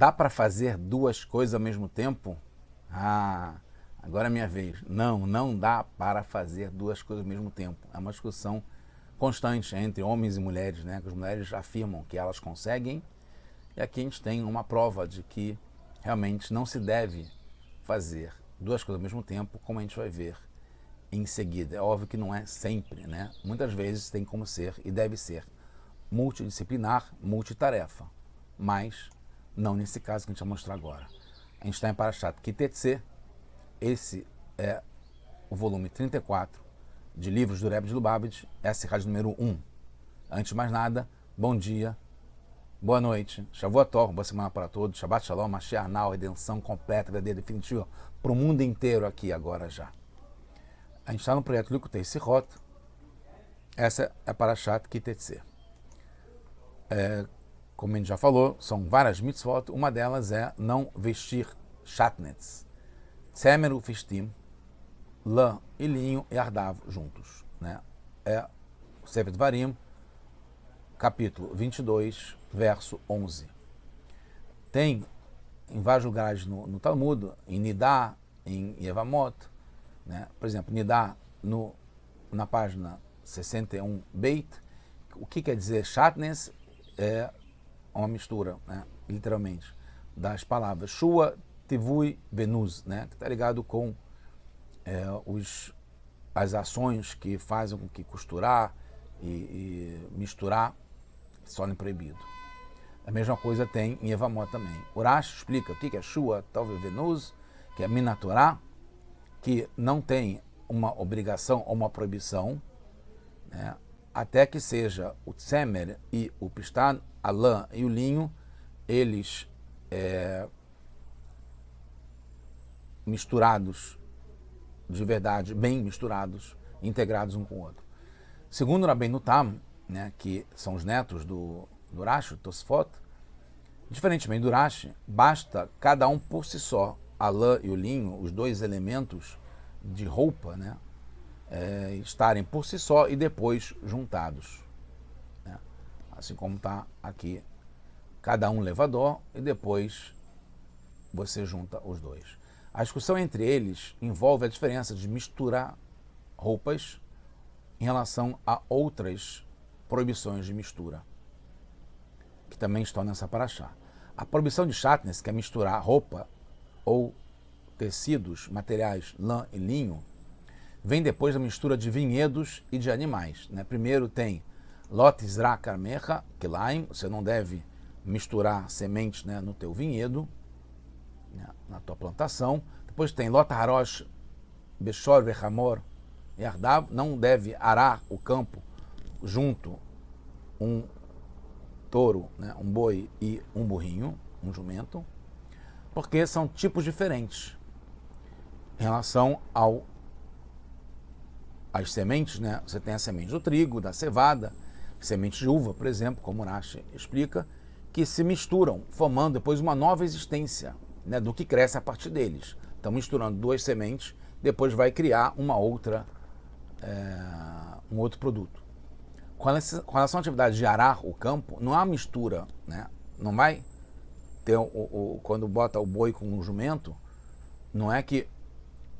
Dá para fazer duas coisas ao mesmo tempo? Ah, agora é minha vez. Não, não dá para fazer duas coisas ao mesmo tempo. É uma discussão constante entre homens e mulheres, né? Que as mulheres afirmam que elas conseguem, e aqui a gente tem uma prova de que realmente não se deve fazer duas coisas ao mesmo tempo, como a gente vai ver em seguida. É óbvio que não é sempre, né? Muitas vezes tem como ser e deve ser multidisciplinar, multitarefa, mas não nesse caso que a gente vai mostrar agora. A gente está em Parashat Kitetse. Esse é o volume 34 de livros do Rebbe de Lubavitch, essa é a número 1. Antes de mais nada, bom dia, boa noite, Shavuot Tov, boa semana para todos, Shabbat Shalom, Mashiach Nau, redenção completa, verdadeira, definitiva, para o mundo inteiro aqui agora já. A gente está no projeto Likutei Sichot, essa é a Parashat Kitetse. Como a gente já falou, são várias mitzvot, uma delas é não vestir shatnez, tzemer ufishtim, lã e linho e ardav juntos, né? É o Sefer Dvarim, capítulo 22, verso 11. Tem em vários lugares no Talmud, em Nidá, em Yevamot, né? Por exemplo, Nidá na página 61 Beit, o que quer dizer shatnez? É uma mistura, né? Literalmente, das palavras shua, tivui, venuz, né? Que está ligado com as ações que fazem com que costurar e misturar se tornem proibido. A mesma coisa tem em Evamot também. Urash explica o que é shua, talvez venuz, que é minatorá, que não tem uma obrigação ou uma proibição, né? Até que seja o tzemer e o pistan, a lã e o linho, eles misturados de verdade, bem misturados, integrados um com o outro. Segundo Rabbeinu Tam, né, que são os netos do Rashi, Tosfot, diferentemente do Rashi, basta cada um por si só, a lã e o linho, os dois elementos de roupa, né, estarem por si só e depois juntados, né? Assim como está aqui, cada um levador e depois você junta os dois. A discussão entre eles envolve a diferença de misturar roupas em relação a outras proibições de mistura, que também estão nessa paraxá. A proibição de shatnez, que é misturar roupa ou tecidos, materiais, lã e linho, vem depois da mistura de vinhedos e de animais, né? Primeiro tem lot izra karmecha kilaim, você não deve misturar sementes, né, no teu vinhedo, na tua plantação. Depois tem lot harosh beshor vechamor yardav, não deve arar o campo junto um touro, né, um boi e um burrinho, um jumento, porque são tipos diferentes em relação às sementes, né? Você tem a semente do trigo, da cevada, semente de uva, por exemplo, como o Rashi explica, que se misturam, formando depois uma nova existência, né, do que cresce a partir deles. Então, misturando duas sementes, depois vai criar um outro produto. Com relação à atividade de arar o campo, não há mistura, né? Não vai ter quando bota o boi com o jumento, não é que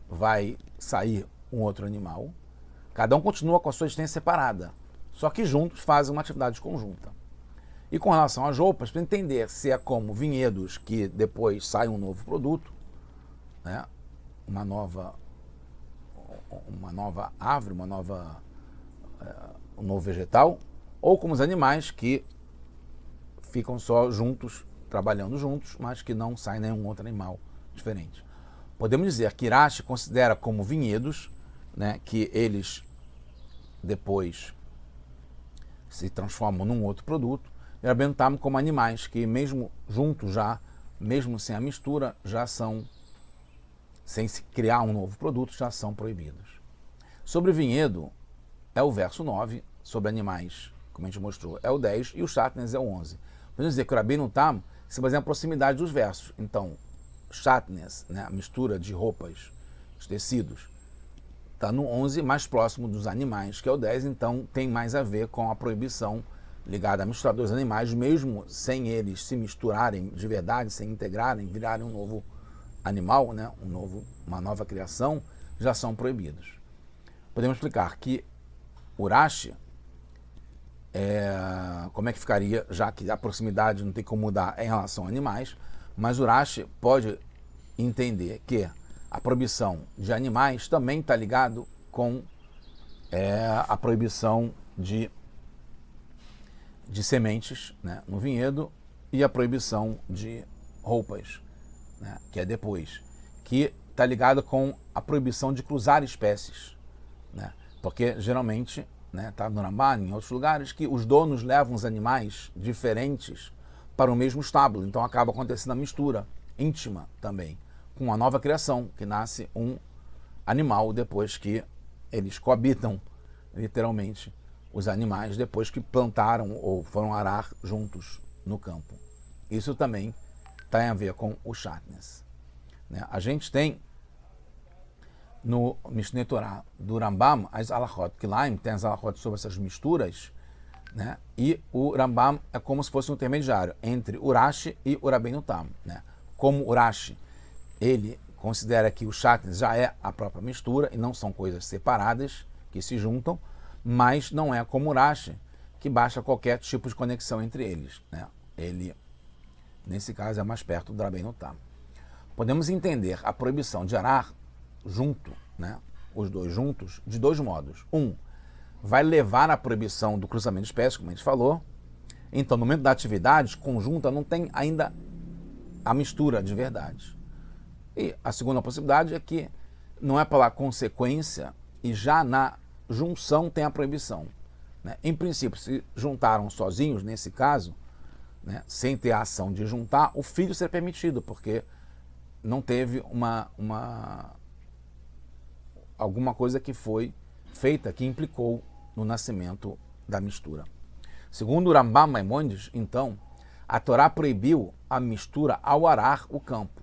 vai sair um outro animal. Cada um continua com a sua existência separada, só que juntos fazem uma atividade conjunta. E com relação às roupas, para entender se é como vinhedos que depois sai um novo produto, né? uma nova árvore, um novo vegetal, ou como os animais que ficam só juntos, trabalhando juntos, mas que não sai nenhum outro animal diferente. Podemos dizer que Rashi considera como vinhedos, né, que eles depois se transformam num outro produto, e Rabbeinu Tam como animais que mesmo juntos já, mesmo sem a mistura, já são, sem se criar um novo produto, já são proibidos. Sobre vinhedo, é o verso 9, sobre animais, como a gente mostrou, é o 10, e o shatnez é o 11. Podemos dizer que o Rabbeinu Tam se baseia na proximidade dos versos. Então, shatnez, né, a mistura de roupas, de tecidos, está no 11, mais próximo dos animais, que é o 10, então tem mais a ver com a proibição ligada a misturar dois animais, mesmo sem eles se misturarem de verdade, sem integrarem, virarem um novo animal, né, uma nova criação, já são proibidos. Podemos explicar que Urashi, como é que ficaria, já que a proximidade não tem como mudar em relação a animais, mas Urashi pode entender que a proibição de animais também está ligado com a proibição de sementes, né, no vinhedo, e a proibição de roupas, né, que é depois, que está ligado com a proibição de cruzar espécies, né, porque geralmente, né, tá no Ramban, em outros lugares, que os donos levam os animais diferentes para o mesmo estábulo, então acaba acontecendo a mistura íntima também, com uma nova criação, que nasce um animal depois que eles coabitam, literalmente, os animais depois que plantaram ou foram arar juntos no campo. Isso também tem a ver com o shatnez, né? A gente tem no Mishneh Torah do Rambam as alachot Kilaim, tem as alachot sobre essas misturas, né? E o Rambam é como se fosse um intermediário entre Urashi e o Rabbeinu Tam, né? Como Urashi, ele considera que o shatnez já é a própria mistura e não são coisas separadas que se juntam, mas não é como Urashi, que baixa qualquer tipo de conexão entre eles, né? Ele, nesse caso, é mais perto do Rabbeinu Tam. Podemos entender a proibição de arar junto, né, os dois juntos, de dois modos. Um, vai levar à proibição do cruzamento de espécies, como a gente falou. Então, no momento da atividade conjunta, não tem ainda a mistura de verdade. E a segunda possibilidade é que não é pela consequência e já na junção tem a proibição, né? Em princípio, se juntaram sozinhos, nesse caso, né, sem ter a ação de juntar, o filho ser permitido, porque não teve alguma coisa que foi feita que implicou no nascimento da mistura. Segundo o Rambam Maimonides, então, a Torá proibiu a mistura ao arar o campo,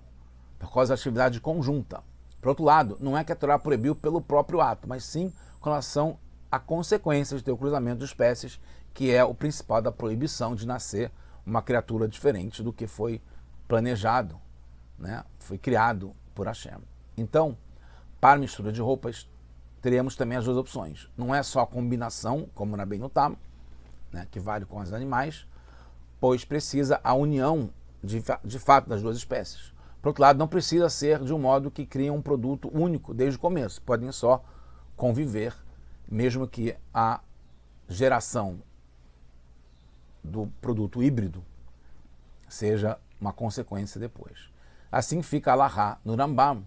por causa da atividade conjunta. Por outro lado, não é que a Torá proibiu pelo próprio ato, mas sim com relação a consequências de ter o cruzamento de espécies, que é o principal da proibição de nascer uma criatura diferente do que foi planejado, né? Foi criado por Hashem. Então, para mistura de roupas, teremos também as duas opções. Não é só a combinação, como na Rabbeinu Tam, né, que vale com os animais, pois precisa a união de fato das duas espécies. Por outro lado, não precisa ser de um modo que cria um produto único desde o começo. Podem só conviver, mesmo que a geração do produto híbrido seja uma consequência depois. Assim fica a alahá no Rambam,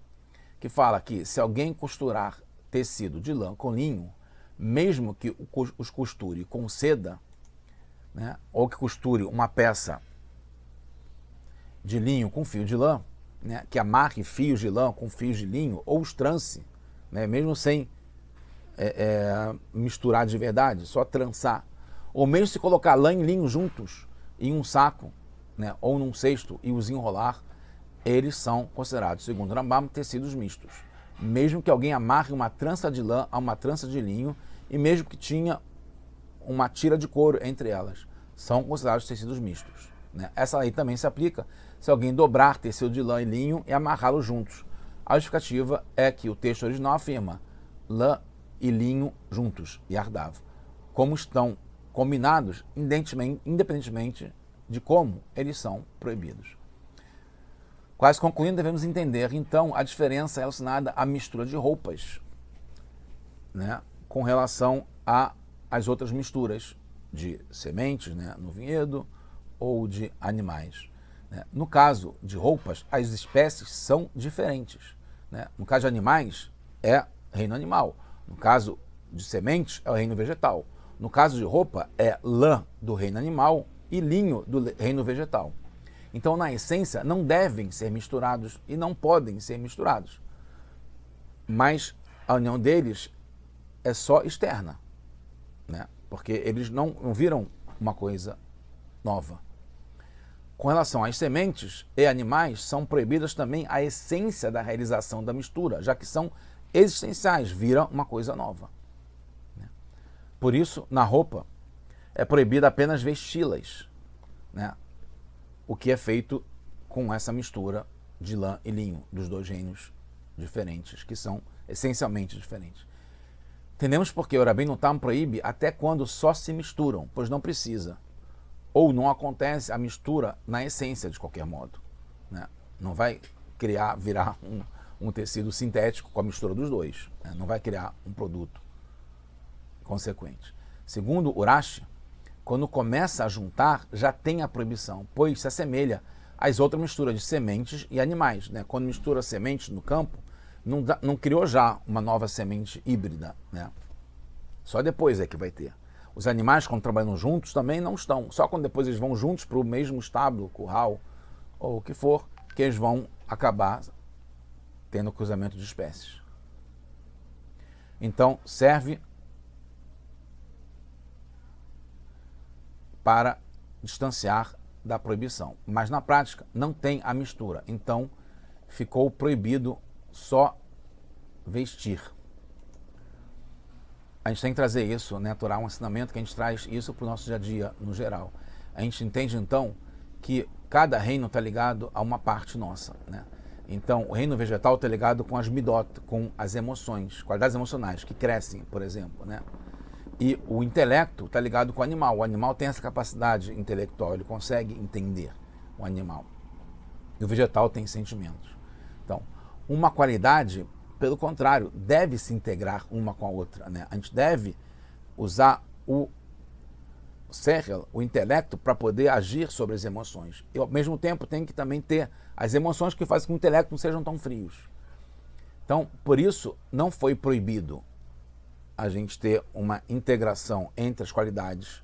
que fala que se alguém costurar tecido de lã com linho, mesmo que os costure com seda, né, ou que costure uma peça de linho com fio de lã, né, que amarre fios de lã com fios de linho, ou os trance, né, mesmo sem misturar de verdade, só trançar, ou mesmo se colocar lã e linho juntos em um saco, né, ou num cesto e os enrolar, eles são considerados, segundo o Rambam, tecidos mistos. Mesmo que alguém amarre uma trança de lã a uma trança de linho, e mesmo que tinha uma tira de couro entre elas, são considerados tecidos mistos, né? Essa lei também se aplica se alguém dobrar tecido de lã e linho e amarrá-los juntos. A justificativa é que o texto original afirma lã e linho juntos, e ardav, como estão combinados, independentemente de como eles são proibidos. Quase concluindo, devemos entender, então, a diferença relacionada à mistura de roupas, né, com relação às outras misturas de sementes, né, no vinhedo, ou de animais, né? No caso de roupas, as espécies são diferentes, né? No caso de animais, é reino animal. No caso de sementes, é o reino vegetal. No caso de roupa, é lã do reino animal e linho do reino vegetal. Então, na essência, não devem ser misturados e não podem ser misturados. Mas a união deles é só externa, né? Porque eles não viram uma coisa nova. Com relação às sementes e animais, são proibidas também a essência da realização da mistura, já que são existenciais, viram uma coisa nova. Por isso, na roupa, é proibido apenas vesti-las, né? O que é feito com essa mistura de lã e linho, dos dois reinos diferentes, que são essencialmente diferentes. Entendemos porque o Rabbeinu Tam proíbe até quando só se misturam, pois não precisa. Ou não acontece a mistura na essência, de qualquer modo, né? Não vai virar um tecido sintético com a mistura dos dois, né? Não vai criar um produto consequente. Segundo Urashi, quando começa a juntar, já tem a proibição, pois se assemelha às outras misturas de sementes e animais, né? Quando mistura sementes no campo, não criou já uma nova semente híbrida, né? Só depois é que vai ter. Os animais, quando trabalham juntos, também não estão. Só quando depois eles vão juntos para o mesmo estábulo, curral, ou o que for, que eles vão acabar tendo cruzamento de espécies. Então, serve para distanciar da proibição. Mas na prática não tem a mistura. Então ficou proibido só vestir. A gente tem que trazer isso, né, Torá, um ensinamento que a gente traz isso para o nosso dia a dia no geral. A gente entende então que cada reino está ligado a uma parte nossa, né? Então o reino vegetal está ligado com as midot, com as emoções, qualidades emocionais que crescem, por exemplo, né? E o intelecto está ligado com o animal. O animal tem essa capacidade intelectual, ele consegue entender o animal. E o vegetal tem sentimentos. Então, uma qualidade, pelo contrário, deve se integrar uma com a outra, né? A gente deve usar o sechel, o intelecto, para poder agir sobre as emoções. E, ao mesmo tempo, tem que também ter as emoções que fazem com que o intelecto não sejam tão frios. Então, por isso, não foi proibido a gente ter uma integração entre as qualidades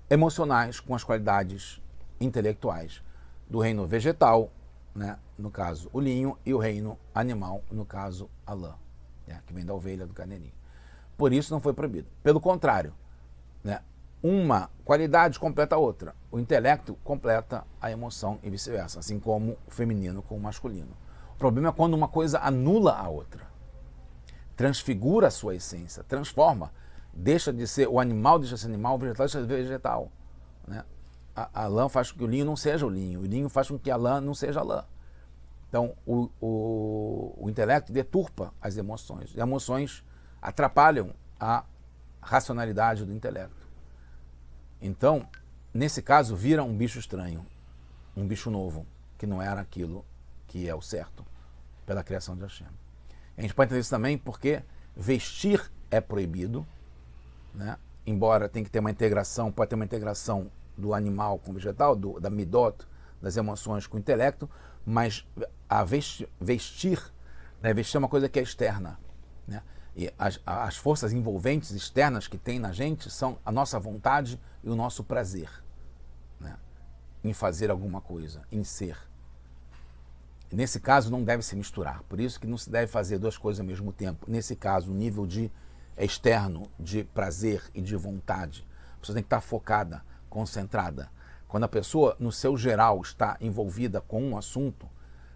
emocionais com as qualidades intelectuais do reino vegetal, né, no caso o linho, e o reino animal, no caso a lã, né, que vem da ovelha, do carneirinho. Por isso não foi proibido. Pelo contrário, né, uma qualidade completa a outra. O intelecto completa a emoção e vice-versa, assim como o feminino com o masculino. O problema é quando uma coisa anula a outra, transfigura a sua essência, transforma, deixa de ser o animal, deixa de ser animal, o vegetal deixa de ser vegetal, né? A lã faz com que o linho não seja o linho faz com que a lã não seja a lã. Então o intelecto deturpa as emoções, e as emoções atrapalham a racionalidade do intelecto. Então, nesse caso, vira um bicho estranho, um bicho novo, que não era aquilo que é o certo pela criação de Hashem. A gente pode entender isso também porque vestir é proibido, né? Embora tenha que ter uma integração, pode ter uma integração do animal com o vegetal, da midot, das emoções com o intelecto, mas a vestir, né? Vestir é uma coisa que é externa, né? E as forças envolventes externas que tem na gente são a nossa vontade e o nosso prazer, né, em fazer alguma coisa, em ser. Nesse caso não deve se misturar, por isso que não se deve fazer duas coisas ao mesmo tempo. Nesse caso, o nível de externo, de prazer e de vontade, a pessoa tem que estar focada, concentrada. Quando a pessoa, no seu geral, está envolvida com um assunto,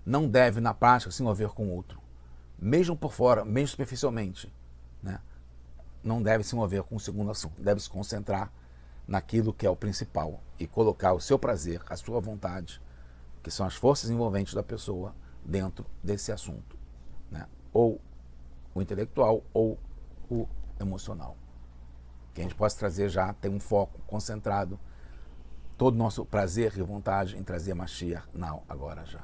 não deve, na prática, se envolver com outro. Mesmo por fora, mesmo superficialmente, né? Não deve se envolver com o segundo assunto. Deve se concentrar naquilo que é o principal e colocar o seu prazer, a sua vontade, que são as forças envolventes da pessoa, dentro desse assunto, né? Ou o intelectual ou o emocional. Que a gente possa trazer já, ter um foco concentrado, todo o nosso prazer e vontade em trazer Mashiach, não, agora já.